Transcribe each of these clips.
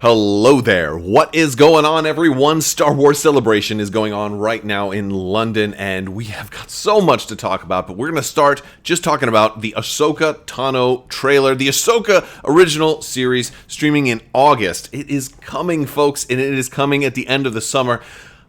Hello there. What is going on, everyone? Star Wars Celebration is going on right now in London, and we have got so much to talk about, but we're going to start just talking about the Ahsoka Tano trailer, the Ahsoka original series streaming in August. It is coming, folks, and it is coming at the end of the summer.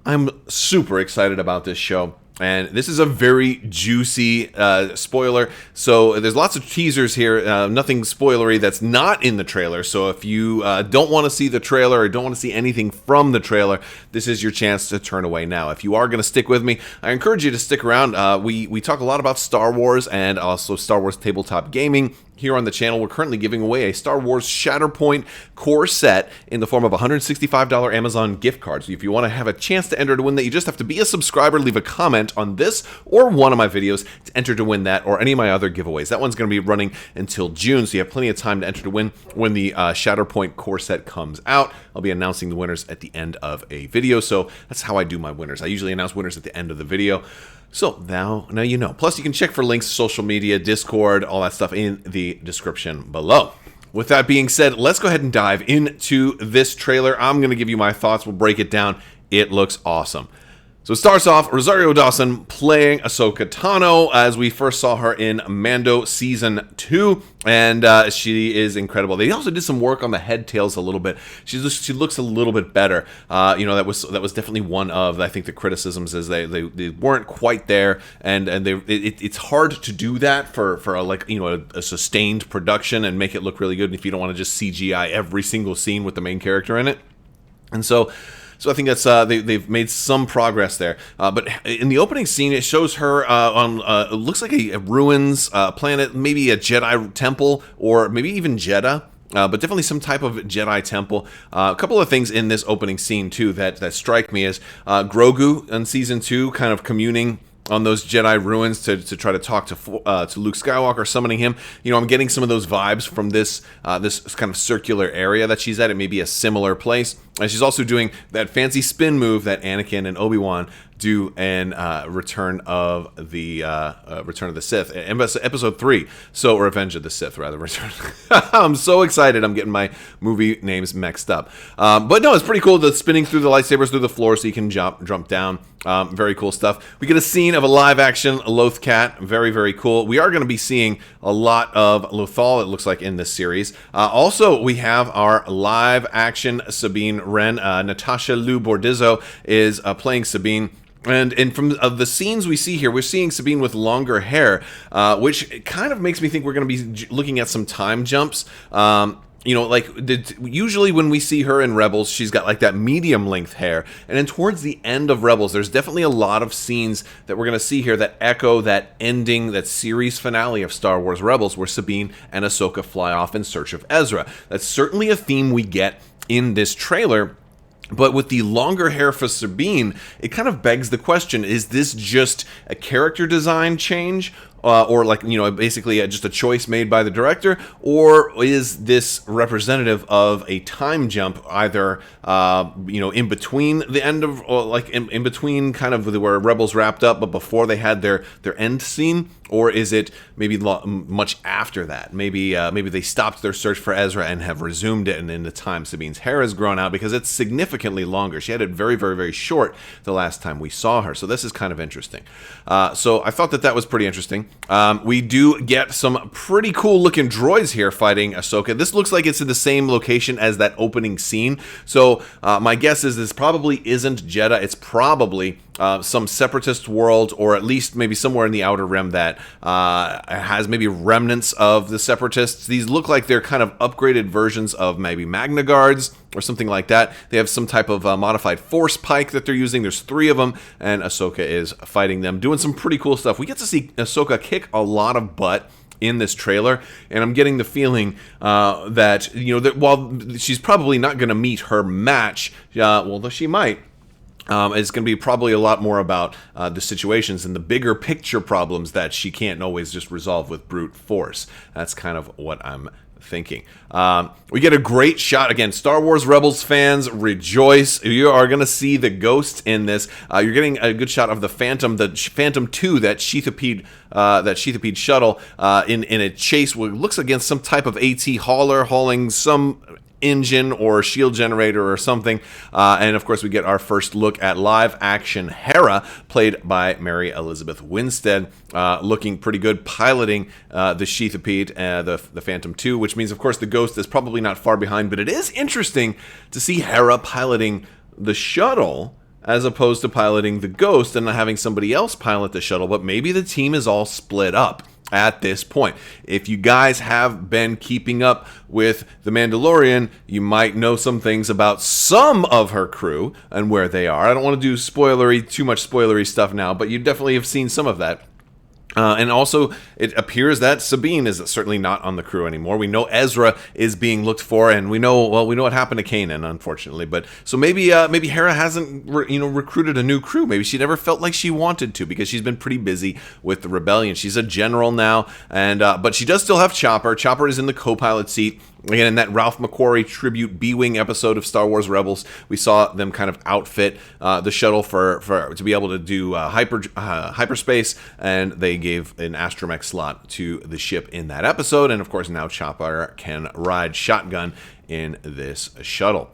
I'm super excited about this show. And this is a very juicy spoiler, so there's lots of teasers here, nothing spoilery that's not in the trailer, so if you don't want to see the trailer or don't want to see anything from the trailer, this is your chance to turn away now. If you are going to stick with me, I encourage you to stick around. We talk a lot about Star Wars and also Star Wars tabletop gaming. Here on the channel, we're currently giving away a Star Wars Shatterpoint core set in the form of a $165 Amazon gift card. So if you want to have a chance to enter to win that, you just have to be a subscriber, leave a comment on this or one of my videos to enter to win that or any of my other giveaways. That one's going to be running until June, so you have plenty of time to enter to win when the Shatterpoint core set comes out. I'll be announcing the winners at the end of a video, so that's how I do my winners. I usually announce winners at the end of the video. So now you know. Plus, you can check for links to social media, Discord, all that stuff in the description below. With that being said, let's go ahead and dive into this trailer. I'm going to give you my thoughts. We'll break it down. It looks awesome. So it starts off, Rosario Dawson playing Ahsoka Tano, as we first saw her in Mando Season 2, and she is incredible. They also did some work on the head tails a little bit. She looks a little bit better. That was definitely one of, I think, the criticisms, is they weren't quite there, and it's hard to do that for a sustained production and make it look really good if you don't want to just CGI every single scene with the main character in it. And so I think that's they've made some progress there. But in the opening scene, it shows her on it looks like a ruins planet, maybe a Jedi temple, or maybe even Jeddah. But definitely some type of Jedi temple. A couple of things in this opening scene too that strike me is Grogu in Season 2 kind of communing on those Jedi ruins to try to talk to Luke Skywalker, summoning him. I'm getting some of those vibes from this kind of circular area that she's at. It may be a similar place. And she's also doing that fancy spin move that Anakin and Obi-Wan do in Return of the Sith, Episode 3. So Revenge of the Sith, rather. Return. I'm so excited. I'm getting my movie names mixed up. But no, it's pretty cool. The spinning through the lightsabers through the floor so you can jump down. Very cool stuff. We get a scene of a live-action Loth cat. Very, very cool. We are going to be seeing a lot of Lothal, it looks like, in this series. Also, we have our live-action Sabine Ren. Natasha Liu Bordizzo is playing Sabine. And from the scenes we see here, we're seeing Sabine with longer hair, which kind of makes me think we're going to be looking at some time jumps. Usually when we see her in Rebels, she's got like that medium length hair. And then towards the end of Rebels, there's definitely a lot of scenes that we're going to see here that echo that ending, that series finale of Star Wars Rebels, where Sabine and Ahsoka fly off in search of Ezra. That's certainly a theme we get in this trailer. But with the longer hair for Sabine, it kind of begs the question, is this just a character design change? Or basically just a choice made by the director, or is this representative of a time jump, either in between the end of, or in between kind of where Rebels wrapped up, but before they had their end scene, or is it maybe much after that? Maybe they stopped their search for Ezra and have resumed it, and in the time Sabine's hair has grown out because it's significantly longer. She had it very, very, very short the last time we saw her, so this is kind of interesting. So I thought that was pretty interesting. We do get some pretty cool looking droids here fighting Ahsoka. This looks like it's in the same location as that opening scene. So my guess is this probably isn't Jeddah. It's probably some separatist world, or at least maybe somewhere in the Outer Rim that has maybe remnants of the separatists. These look like they're kind of upgraded versions of maybe Magna Guards or something like that. They have some type of modified force pike that they're using. There's 3 of them, and Ahsoka is fighting them, doing some pretty cool stuff. We get to see Ahsoka kick a lot of butt in this trailer, and I'm getting the feeling that while she's probably not going to meet her match, though she might, it's going to be probably a lot more about the situations and the bigger picture problems that she can't always just resolve with brute force. That's kind of what I'm thinking. We get a great shot. Again, Star Wars Rebels fans, rejoice. You are going to see the ghost in this. You're getting a good shot of the Phantom 2, that sheathapede shuttle in a chase. Looks against some type of AT hauler hauling some engine or shield generator or something. And of course, we get our first look at live action Hera, played by Mary Elizabeth Winstead, looking pretty good, piloting the Sheathipede, the Phantom 2, which means, of course, the Ghost is probably not far behind. But it is interesting to see Hera piloting the shuttle as opposed to piloting the Ghost and not having somebody else pilot the shuttle. But maybe the team is all split up at this point. If you guys have been keeping up with The Mandalorian, you might know some things about some of her crew and where they are. I don't want to do too much spoilery stuff now, but you definitely have seen some of that. And also, it appears that Sabine is certainly not on the crew anymore. We know Ezra is being looked for, and we know what happened to Kanan, unfortunately. But so maybe Hera hasn't recruited a new crew. Maybe she never felt like she wanted to because she's been pretty busy with the rebellion. She's a general now, and but she does still have Chopper. Chopper is in the co-pilot seat. Again, in that Ralph McQuarrie tribute B-Wing episode of Star Wars Rebels, we saw them kind of outfit the shuttle for to be able to do hyperspace, and they gave an astromech slot to the ship in that episode. And of course, now Chopper can ride shotgun in this shuttle.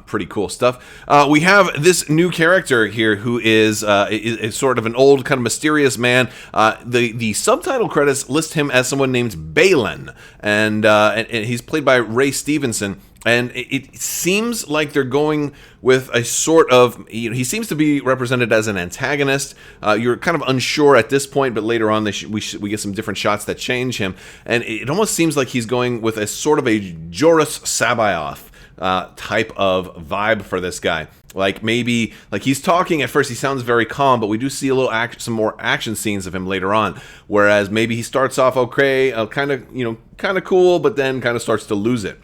Pretty cool stuff. We have this new character here who is sort of an old, kind of mysterious man. The subtitle credits list him as someone named Balin, and he's played by Ray Stevenson. And it seems like they're going with a sort of, he seems to be represented as an antagonist. You're kind of unsure at this point, but later on we get some different shots that change him. And it almost seems like he's going with a sort of a Joruus C'baoth type of vibe for this guy. Like maybe, like he's talking at first, he sounds very calm, but we do see a little some more action scenes of him later on. Whereas maybe he starts off okay, kind of cool, but then kind of starts to lose it.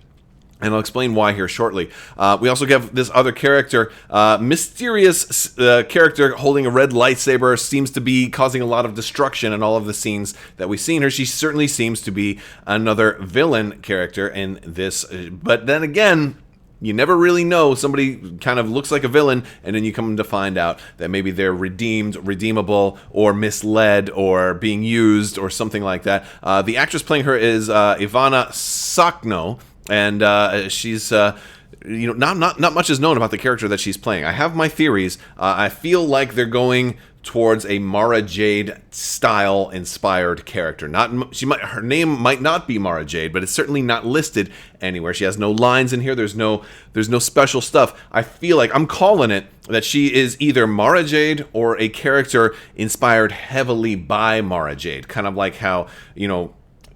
And I'll explain why here shortly. We also have this other character, mysterious character holding a red lightsaber, seems to be causing a lot of destruction in all of the scenes that we've seen her. She certainly seems to be another villain character in this. But then again, you never really know. Somebody kind of looks like a villain, and then you come to find out that maybe they're redeemable, or misled, or being used, or something like that. The actress playing her is Ivana Sakno. And she's, not much is known about the character that she's playing. I have my theories. I feel like they're going towards a Mara Jade style inspired character. Her name might not be Mara Jade, but it's certainly not listed anywhere. She has no lines in here. There's no special stuff. I feel like I'm calling it that she is either Mara Jade or a character inspired heavily by Mara Jade, kind of like how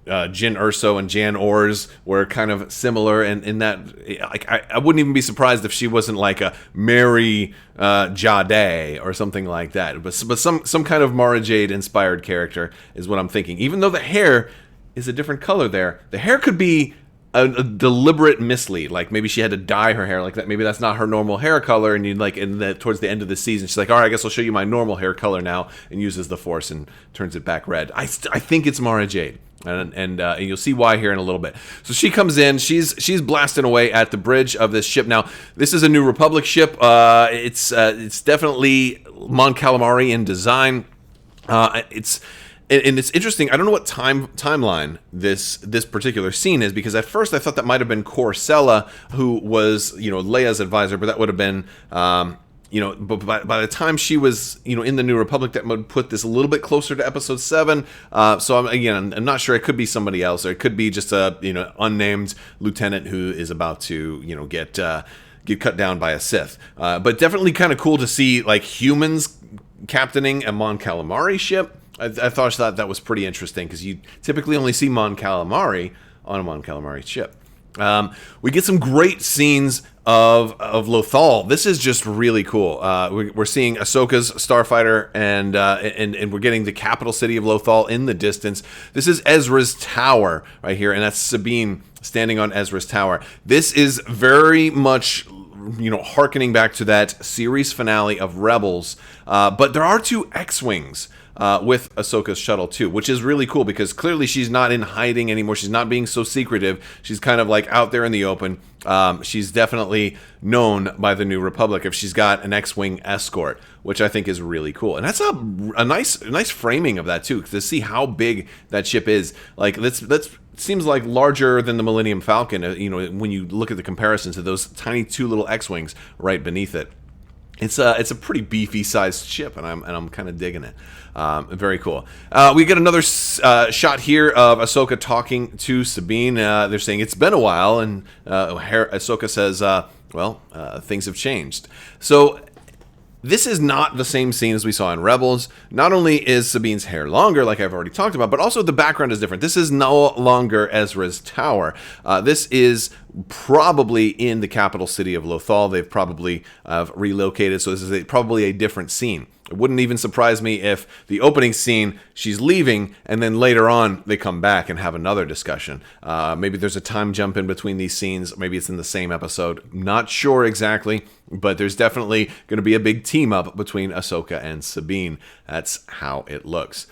Jyn Erso and Jan Ors were kind of similar, in that I wouldn't even be surprised if she wasn't like a Mary Jade or something like that. But some kind of Mara Jade inspired character is what I'm thinking. Even though the hair is a different color there, the hair could be a deliberate mislead. Like maybe she had to dye her hair like that. Maybe that's not her normal hair color, and towards the end of the season, she's like, all right, I guess I'll show you my normal hair color now, and uses the Force and turns it back red. I think it's Mara Jade. And you'll see why here in a little bit. So she comes in. She's blasting away at the bridge of this ship. Now, this is a New Republic ship. It's definitely Mon Calamari in design. It's interesting. I don't know what timeline this particular scene is, because at first I thought that might have been Corcella, who was Leia's advisor, but that would have been. But by the time she was, in the New Republic, that would put this a little bit closer to Episode 7. So I'm not sure. It could be somebody else, or it could be just a unnamed lieutenant who is about to get cut down by a Sith. But definitely kind of cool to see like humans captaining a Mon Calamari ship. I thought that was pretty interesting, because you typically only see Mon Calamari on a Mon Calamari ship. We get some great scenes of Lothal. This is just really cool. We're seeing Ahsoka's starfighter, and we're getting the capital city of Lothal in the distance. This is Ezra's tower right here, and that's Sabine standing on Ezra's tower. This is very much hearkening back to that series finale of Rebels. But there are two X-Wings with Ahsoka's shuttle too, which is really cool, because clearly she's not in hiding anymore. She's not being so secretive. She's kind of like out there in the open. She's definitely known by the New Republic if she's got an X-Wing escort, which I think is really cool. And that's a nice framing of that too, to see how big that ship is. Like let's seems like larger than the Millennium Falcon, when you look at the comparison to those tiny 2 little X-Wings right beneath it. It's a pretty beefy sized ship, and I'm kind of digging it. Very cool. We get another shot here of Ahsoka talking to Sabine. They're saying it's been a while, and Ahsoka says, things have changed. So this is not the same scene as we saw in Rebels. Not only is Sabine's hair longer, like I've already talked about, but also the background is different. This is no longer Ezra's tower. This is probably in the capital city of Lothal. They've probably relocated, so this is probably a different scene. It wouldn't even surprise me if the opening scene, she's leaving, and then later on they come back and have another discussion. Maybe there's a time jump in between these scenes. Maybe it's in the same episode. Not sure exactly, but there's definitely going to be a big team up between Ahsoka and Sabine. That's how it looks.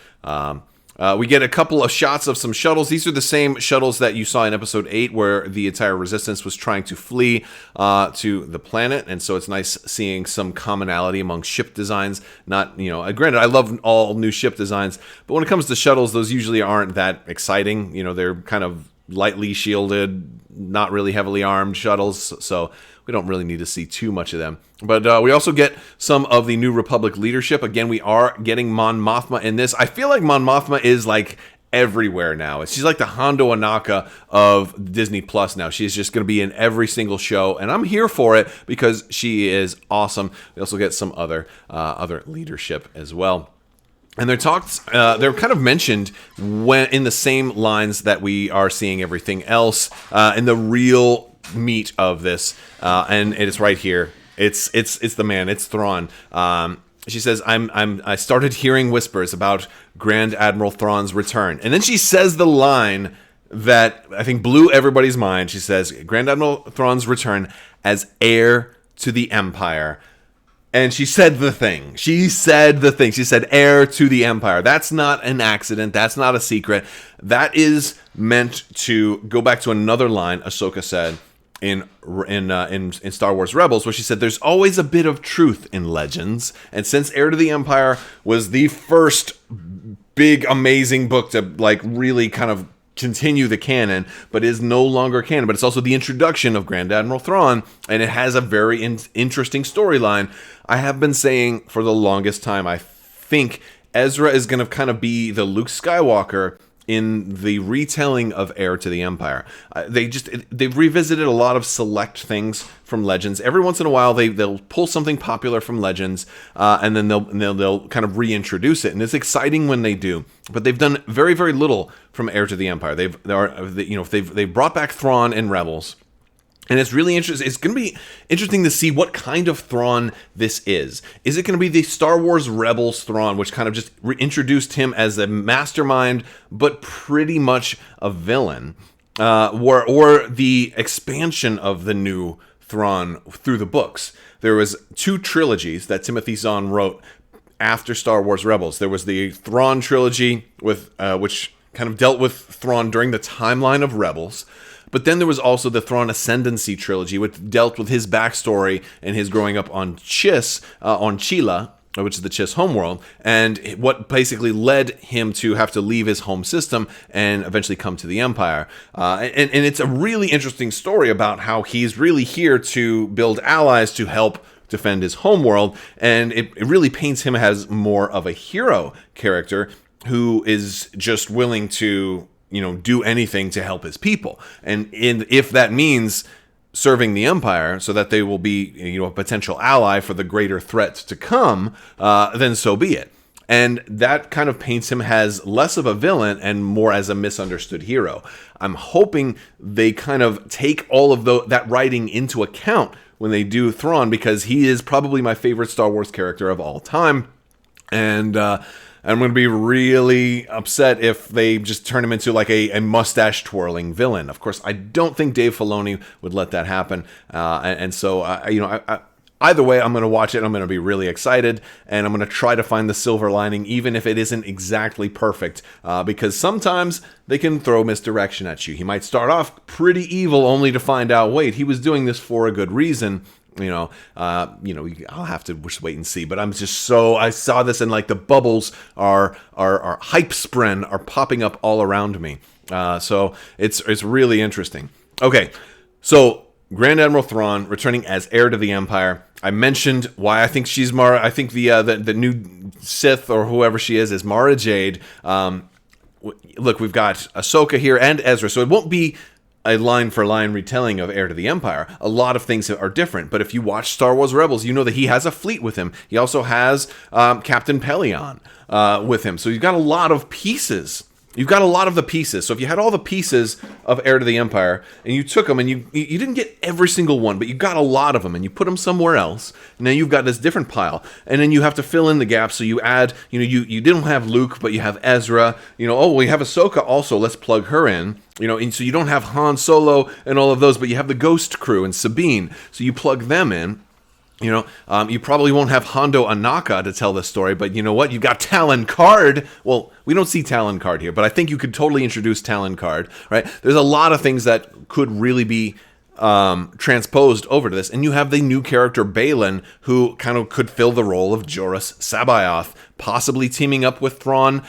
We get a couple of shots of some shuttles. These are the same shuttles that you saw in Episode 8, where the entire Resistance was trying to flee to the planet, and so it's nice seeing some commonality among ship designs. Not, granted, I love all new ship designs, but when it comes to shuttles, those usually aren't that exciting. They're kind of lightly shielded, not really heavily armed shuttles, so we don't really need to see too much of them. But we also get some of the New Republic leadership. Again, we are getting Mon Mothma in this. I feel like Mon Mothma is like everywhere now. She's like the Hondo Anaka of Disney Plus now. She's just going to be in every single show, and I'm here for it because she is awesome. We also get some other leadership as well. And they're kind of mentioned when in the same lines that we are seeing everything else in the real meat of this, and it is right here. It's the man. It's Thrawn. She says, I started hearing whispers about Grand Admiral Thrawn's return, and then she says the line that I think blew everybody's mind. She says, Grand Admiral Thrawn's return as heir to the Empire. And she said the thing. She said heir to the Empire. That's not an accident. That's not a secret. That is meant to go back to another line Ahsoka said in Star Wars Rebels, where she said there's always a bit of truth in legends. And since Heir to the Empire was the first big, amazing book to really kind of continue the canon, but is no longer canon, but it's also the introduction of Grand Admiral Thrawn, and it has a very interesting storyline. I have been saying for the longest time, I think Ezra is going to kind of be the Luke Skywalker in the retelling of Heir to the Empire. They've revisited a lot of select things from Legends. Every once in a while, they'll pull something popular from Legends, and then they'll kind of reintroduce it, and it's exciting when they do. But they've done very, very little from Heir to the Empire. They've brought back Thrawn in Rebels. And it's really interesting. It's going to be interesting to see what kind of Thrawn this is. Is it going to be the Star Wars Rebels Thrawn, which kind of just introduced him as a mastermind, but pretty much a villain, or the expansion of the new Thrawn through the books? There was 2 trilogies that Timothy Zahn wrote after Star Wars Rebels. There was the Thrawn trilogy, which kind of dealt with Thrawn during the timeline of Rebels. But then there was also the Thrawn Ascendancy trilogy, which dealt with his backstory and his growing up on Chiss, on Chila, which is the Chiss homeworld, and what basically led him to have to leave his home system and eventually come to the Empire. And it's a really interesting story about how he's really here to build allies to help defend his homeworld, and it really paints him as more of a hero character who is just willing to do anything to help his people. And if that means serving the Empire so that they will be, a potential ally for the greater threat to come, then so be it. And that kind of paints him as less of a villain and more as a misunderstood hero. I'm hoping they kind of take all of that writing into account when they do Thrawn, because he is probably my favorite Star Wars character of all time. And I'm going to be really upset if they just turn him into like a mustache-twirling villain. Of course, I don't think Dave Filoni would let that happen. And so, Either way, I'm going to watch it. I'm going to be really excited, and I'm going to try to find the silver lining, even if it isn't exactly perfect, because sometimes they can throw misdirection at you. He might start off pretty evil, only to find out, wait, he was doing this for a good reason. I'll have to just wait and see. But I'm just I saw this, and like the bubbles are hype spren are popping up all around me. So it's really interesting. Okay, so Grand Admiral Thrawn returning as heir to the Empire. I mentioned why I think she's Mara. I think the new Sith or whoever she is Mara Jade. Look, we've got Ahsoka here and Ezra, so it won't be a line-for-line retelling of Heir to the Empire. A lot of things are different, but if you watch Star Wars Rebels, you know that he has a fleet with him. He also has Captain Pelion with him, so you've got a lot of pieces. You've got a lot of the pieces. So if you had all the pieces of Heir to the Empire, and you took them, and you didn't get every single one, but you got a lot of them, and you put them somewhere else, now you've got this different pile. And then you have to fill in the gaps, so you add, you didn't have Luke, but you have Ezra. We have Ahsoka also, let's plug her in. And so you don't have Han Solo and all of those, but you have the Ghost crew and Sabine, so you plug them in. You probably won't have Hondo Anaka to tell this story, but you know what? You've got Talon Card. Well, we don't see Talon Card here, but I think you could totally introduce Talon Card, right? There's a lot of things that could really be transposed over to this, and you have the new character Baylan, who kind of could fill the role of Joruus C'baoth, possibly teaming up with Thrawn,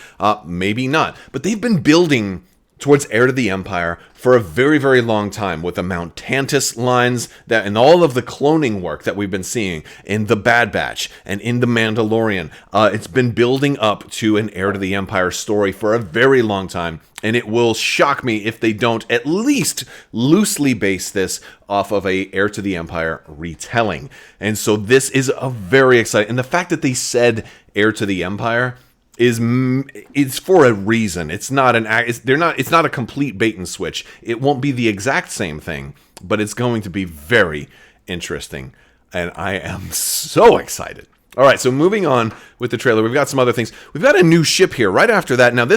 maybe not. But they've been building towards Heir to the Empire for a very, very long time, with the Mount Tantus lines and all of the cloning work that we've been seeing in The Bad Batch and in The Mandalorian. It's been building up to an Heir to the Empire story for a very long time, and it will shock me if they don't at least loosely base this off of a Heir to the Empire retelling. And so this is a very exciting, and the fact that they said Heir to the Empire it's for a reason. It's not a complete bait and switch. It won't be the exact same thing, but it's going to be very interesting, and I am so excited. All right, so moving on with the trailer, we've got some other things. We've got a new ship here right after that. Now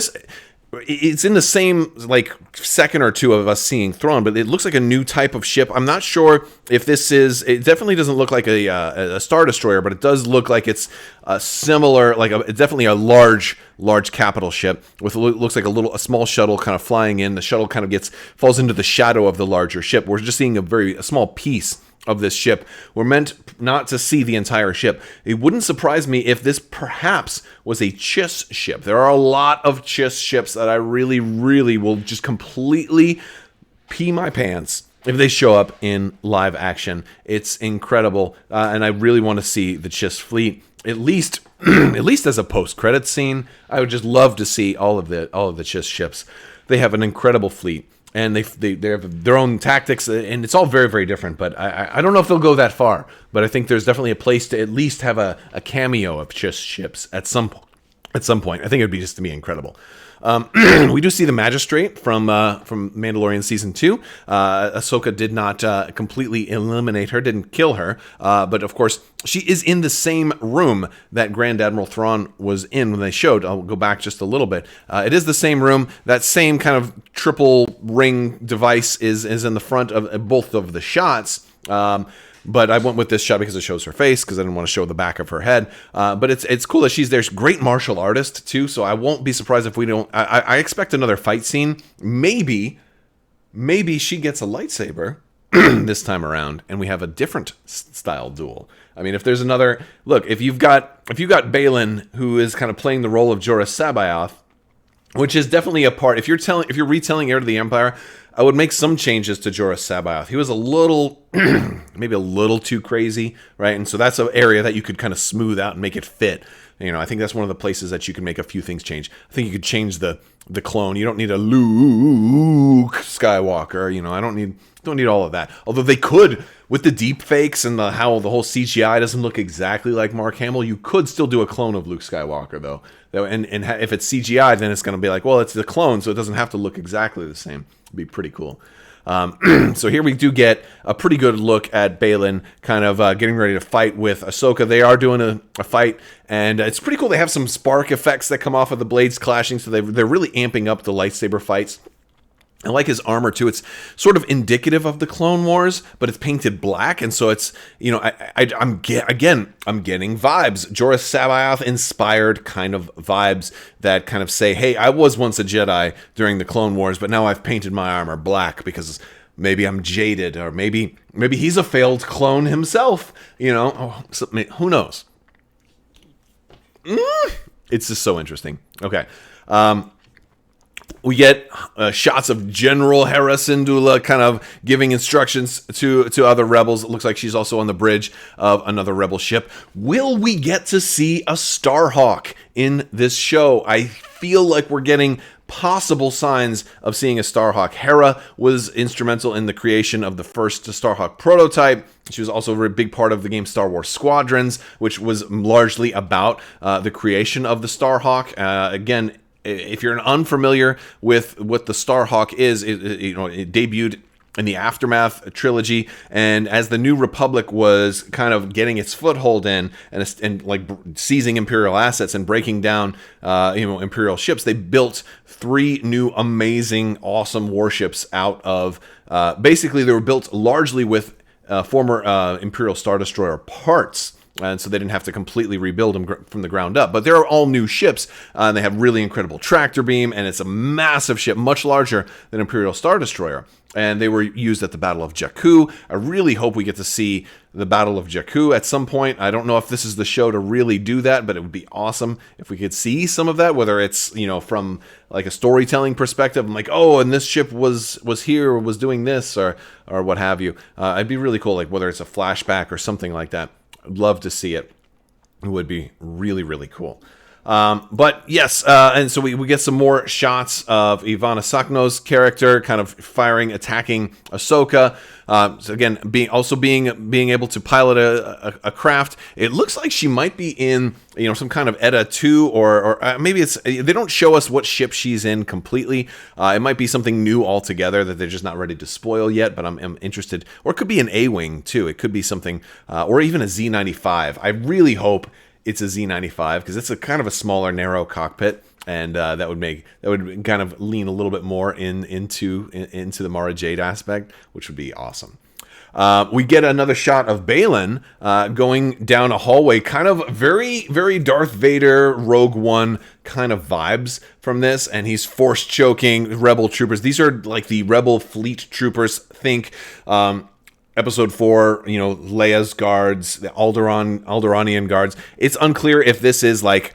it's in the same second or two of us seeing Thrawn, but it looks like a new type of ship. I'm not sure if it definitely doesn't look like a Star Destroyer, but it does look like it's similar, it's definitely a large capital ship with looks like a small shuttle kind of flying in. The shuttle kind of falls into the shadow of the larger ship. We're just seeing a small piece of this ship. We're meant not to see the entire ship. It wouldn't surprise me if this perhaps was a Chiss ship. There are a lot of Chiss ships that I really, really will just completely pee my pants if they show up in live action. It's incredible, and I really want to see the Chiss fleet at least as a post-credits scene. I would just love to see all of the Chiss ships. They have an incredible fleet. And they have their own tactics, and it's all very, very different. But I don't know if they'll go that far. But I think there's definitely a place to at least have a cameo of Chiss ships at some point. I think it would be just to be incredible. We do see the Magistrate from Mandalorian Season 2. Ahsoka did not completely eliminate her, didn't kill her. But of course, she is in the same room that Grand Admiral Thrawn was in when they showed. I'll go back just a little bit. It is the same room. That same kind of triple ring device is in the front of both of the shots. But I went with this shot because it shows her face, because I didn't want to show the back of her head. But it's cool that she's there. She's a great martial artist, too, so I won't be surprised if we don't... I expect another fight scene. Maybe she gets a lightsaber this time around, and we have a different style duel. I mean, if there's another... Look, if you've got Baylan, who is kind of playing the role of Joruus C'baoth, which is definitely a part... If you're retelling Heir to the Empire... I would make some changes to Joruus C'baoth. He was maybe a little too crazy, right? And so that's an area that you could kind of smooth out and make it fit. I think that's one of the places that you can make a few things change. I think you could change the clone. You don't need a Luke Skywalker. I don't need all of that. Although they could, with the deep fakes and how the whole CGI doesn't look exactly like Mark Hamill, you could still do a clone of Luke Skywalker, though. And if it's CGI, then it's going to be like, well, it's the clone, so it doesn't have to look exactly the same. It'd be pretty cool. So here we do get a pretty good look at Baylan kind of getting ready to fight with Ahsoka. They are doing a fight, and it's pretty cool. They have some spark effects that come off of the blades clashing, so they're really amping up the lightsaber fights. I like his armor too. It's sort of indicative of the Clone Wars, but it's painted black, and so it's, you know, I'm getting vibes, Jorah Sabaoth inspired kind of vibes that kind of say, hey, I was once a Jedi during the Clone Wars, but now I've painted my armor black because maybe I'm jaded, or maybe he's a failed clone himself. You know, who knows? It's just so interesting. Okay. We get shots of General Hera Syndulla kind of giving instructions to other rebels. It looks like she's also on the bridge of another rebel ship. Will we get to see a Starhawk in this show? I feel like we're getting possible signs of seeing a Starhawk. Hera was instrumental in the creation of the first Starhawk prototype. She was also a big part of the game Star Wars Squadrons, which was largely about the creation of the Starhawk. Again, if you're unfamiliar with what the Starhawk is, it debuted in the Aftermath trilogy, and as the New Republic was kind of getting its foothold in and like seizing Imperial assets and breaking down Imperial ships, they built 3 new amazing, awesome warships out of basically they were built largely with former Imperial Star Destroyer parts. And so they didn't have to completely rebuild them from the ground up. But they're all new ships, and they have really incredible tractor beam, and it's a massive ship, much larger than Imperial Star Destroyer. And they were used at the Battle of Jakku. I really hope we get to see the Battle of Jakku at some point. I don't know if this is the show to really do that, but it would be awesome if we could see some of that, whether it's, from like a storytelling perspective. I'm like, oh, and this ship was here, or was doing this, or what have you. It'd be really cool, like whether it's a flashback or something like that. I'd love to see it. It would be really, really cool. But yes, and so we get some more shots of Ivana Sakno's character kind of attacking Ahsoka. So again, being able to pilot a craft. It looks like she might be in some kind of ETA 2, or maybe it's, they don't show us what ship she's in completely. It might be something new altogether that they're just not ready to spoil yet. But I'm interested, or it could be an A-wing too. It could be something, or even a Z95. I really hope it's a Z95 because it's a kind of a smaller, narrow cockpit, and that would kind of lean a little bit more into the Mara Jade aspect, which would be awesome. We get another shot of Baylan going down a hallway, kind of very, very Darth Vader, Rogue One kind of vibes from this, and he's force choking rebel troopers. These are like the rebel fleet troopers. Think Episode 4, Leia's guards, the Alderaanian guards. It's unclear if this is like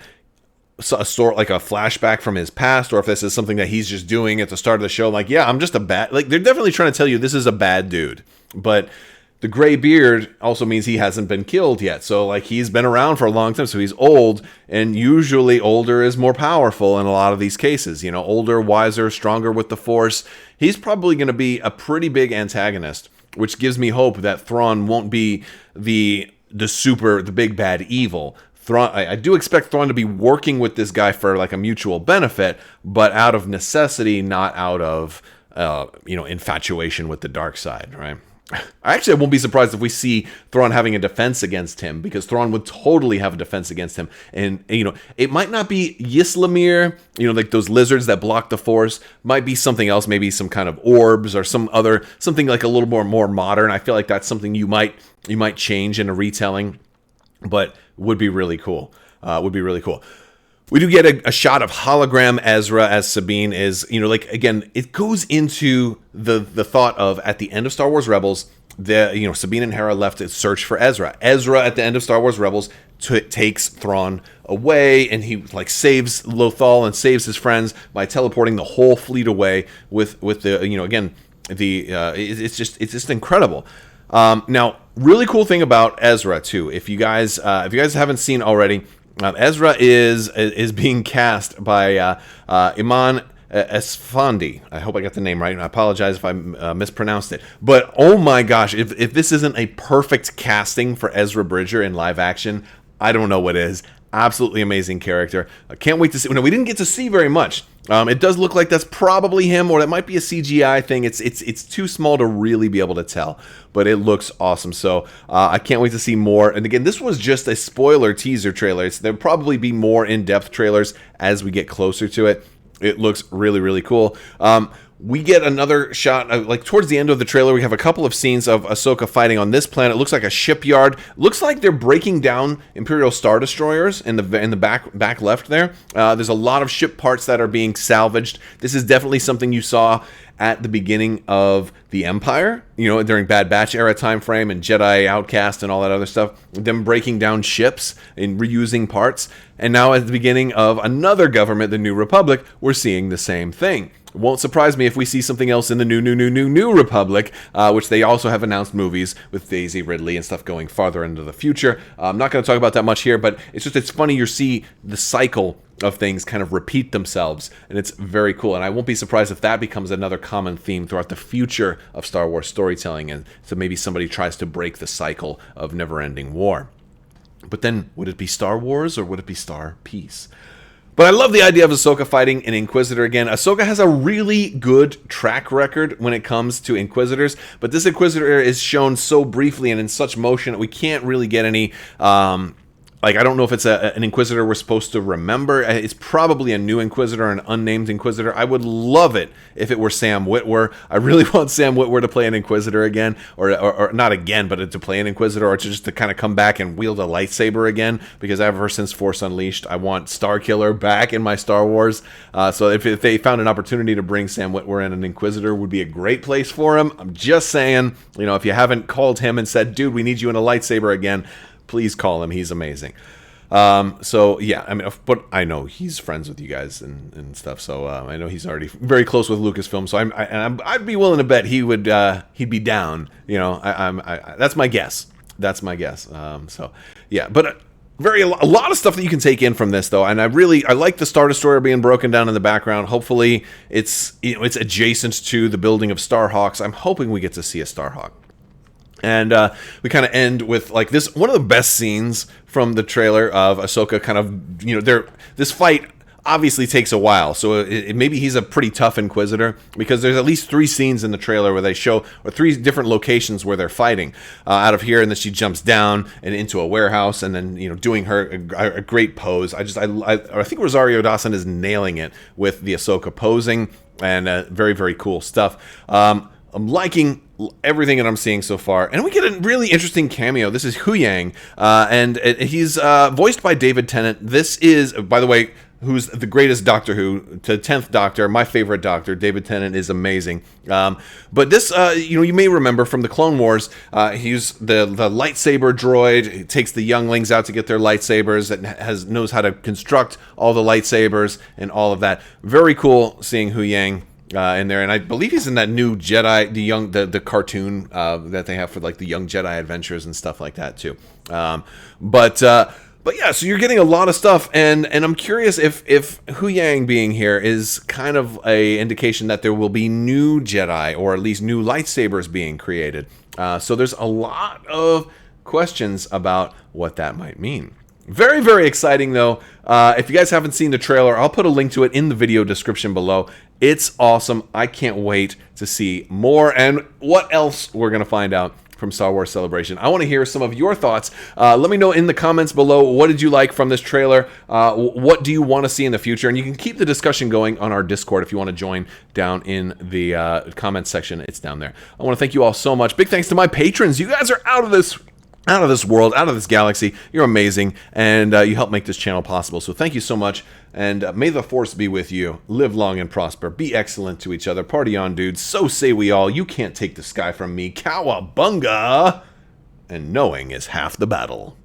a flashback from his past, or if this is something that he's just doing at the start of the show. Like, yeah, I'm just a bad... Like, they're definitely trying to tell you this is a bad dude. But the gray beard also means he hasn't been killed yet. So, like, he's been around for a long time, so he's old, and usually older is more powerful in a lot of these cases. Older, wiser, stronger with the Force. He's probably going to be a pretty big antagonist, which gives me hope that Thrawn won't be the big bad evil. I do expect Thrawn to be working with this guy for like a mutual benefit, but out of necessity, not out of infatuation with the dark side, right? I won't be surprised if we see Thrawn having a defense against him, because Thrawn would totally have a defense against him. And, it might not be Yislamir, like those lizards that block the Force. Might be something else, maybe some kind of orbs or something like a little more modern. I feel like that's something you might change in a retelling, but would be really cool. We do get a shot of hologram Ezra as Sabine is, again, it goes into the thought of, at the end of Star Wars Rebels, Sabine and Hera left to search for Ezra. Ezra, at the end of Star Wars Rebels, takes Thrawn away, and he saves Lothal and saves his friends by teleporting the whole fleet away with the, it's just incredible. Now, really cool thing about Ezra too, if you guys haven't seen already, Ezra is being cast by Iman Esfandi. I hope I got the name right, and I apologize if I mispronounced it. But oh my gosh, if this isn't a perfect casting for Ezra Bridger in live action, I don't know what is. Absolutely amazing character. I can't wait to see. We didn't get to see very much. It does look like that's probably him, or that might be a CGI thing. It's too small to really be able to tell, but it looks awesome. So I can't wait to see more. And again, this was just a spoiler teaser trailer. There'll probably be more in-depth trailers as we get closer to it. It looks really, really cool. We get another shot, like towards the end of the trailer, we have a couple of scenes of Ahsoka fighting on this planet. It looks like a shipyard. Looks like they're breaking down Imperial Star Destroyers in the back left there. There's a lot of ship parts that are being salvaged. This is definitely something you saw at the beginning of the Empire, you know, during Bad Batch era time frame and Jedi Outcast and all that other stuff, them breaking down ships and reusing parts. And now at the beginning of another government, the New Republic, we're seeing the same thing. It won't surprise me if we see something else in the New Republic, which they also have announced movies with Daisy Ridley and stuff going farther into the future. I'm not going to talk about that much here, but it's funny you see the cycle of things kind of repeat themselves, and it's very cool. And I won't be surprised if that becomes another common theme throughout the future of Star Wars storytelling, and so maybe somebody tries to break the cycle of never-ending war. But then, would it be Star Wars or would it be Star Peace? But I love the idea of Ahsoka fighting an Inquisitor again. Ahsoka has a really good track record when it comes to Inquisitors, but this Inquisitor is shown so briefly and in such motion that we can't really get any... I don't know if it's an Inquisitor we're supposed to remember. It's probably a new Inquisitor, an unnamed Inquisitor. I would love it if it were Sam Witwer. I really want Sam Witwer to play an Inquisitor again, or not again, but to play an Inquisitor, or just to kind of come back and wield a lightsaber again, because ever since Force Unleashed, I want Starkiller back in my Star Wars. So if they found an opportunity to bring Sam Witwer in, an Inquisitor would be a great place for him. I'm just saying, you know, if you haven't called him and said, dude, we need you in a lightsaber again, please call him. He's amazing. So yeah, I mean, but I know he's friends with you guys and stuff. So I know he's already very close with Lucasfilm. So I'd be willing to bet he'd be down. You know, that's my guess. That's my guess. So yeah, but a lot of stuff that you can take in from this though, and I like the Star Destroyer being broken down in the background. Hopefully, it's adjacent to the building of Starhawks. I'm hoping we get to see a Starhawk. And we kind of end with like this, one of the best scenes from the trailer of Ahsoka kind of, you know, this fight obviously takes a while. So maybe he's a pretty tough Inquisitor, because there's at least 3 scenes in the trailer where they show, or 3 different locations where they're fighting out of here. And then she jumps down and into a warehouse and then, you know, doing her a great pose. I think Rosario Dawson is nailing it with the Ahsoka posing, and very, very cool stuff. I'm liking everything that I'm seeing so far. And we get a really interesting cameo. This is Huyang, and he's voiced by David Tennant. This is, by the way, who's the greatest Doctor Who, the 10th Doctor, my favorite Doctor. David Tennant is amazing. But this, you know, you may remember from the Clone Wars, he's the lightsaber droid. He takes the younglings out to get their lightsabers, and knows how to construct all the lightsabers and all of that. Very cool seeing Huyang in there, and I believe he's in that new Jedi, the cartoon that they have for like the Young Jedi Adventures and stuff like that too. But yeah, so you're getting a lot of stuff, and I'm curious if Huyang being here is kind of a indication that there will be new Jedi, or at least new lightsabers being created. So there's a lot of questions about what that might mean. Very, very exciting, though. If you guys haven't seen the trailer, I'll put a link to it in the video description below. It's awesome. I can't wait to see more and what else we're going to find out from Star Wars Celebration. I want to hear some of your thoughts. Let me know in the comments below, what did you like from this trailer? What do you want to see in the future? And you can keep the discussion going on our Discord if you want to join down in the comments section. It's down there. I want to thank you all so much. Big thanks to my patrons. You guys are out of this world, out of this galaxy. You're amazing, and you help make this channel possible. So thank you so much, and may the Force be with you. Live long and prosper. Be excellent to each other. Party on, dudes. So say we all. You can't take the sky from me. Cowabunga! And knowing is half the battle.